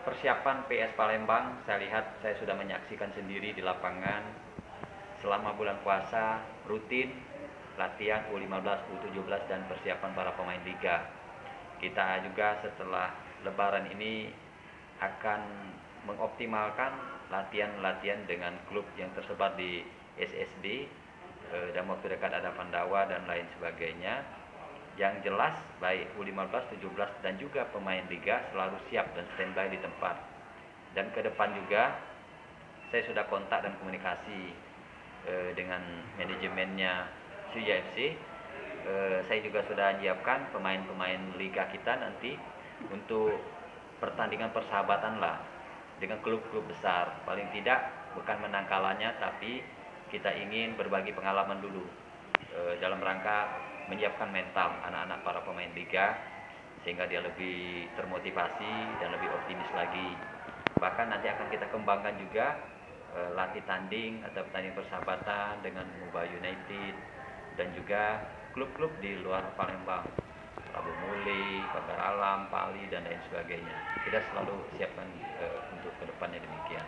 persiapan PS Palembang, saya sudah menyaksikan sendiri di lapangan selama bulan puasa, rutin latihan U15, U17 dan persiapan para pemain liga. Kita juga setelah lebaran ini akan mengoptimalkan latihan-latihan dengan klub yang tersebar di SSB, dan waktu dekat ada Pandawa dan lain sebagainya. Yang jelas baik U15, 17 dan juga pemain liga selalu siap dan standby di tempat. Dan ke depan juga saya sudah kontak dan komunikasi dengan manajemennya Sriwijaya FC. Saya juga sudah menyiapkan pemain-pemain liga kita nanti untuk pertandingan persahabatan lah dengan klub-klub besar. Paling tidak bukan menang kalahnya, tapi kita ingin berbagi pengalaman dulu dalam rangka menyiapkan mental anak-anak para pemain liga sehingga dia lebih termotivasi dan lebih optimis lagi. Bahkan nanti akan kita kembangkan juga latih tanding atau pertandingan persahabatan dengan Muba United dan juga klub-klub di luar Palembang, Rabu Muli, Pagar Alam, Pali dan lain sebagainya. Kita selalu siapkan untuk kedepannya demikian.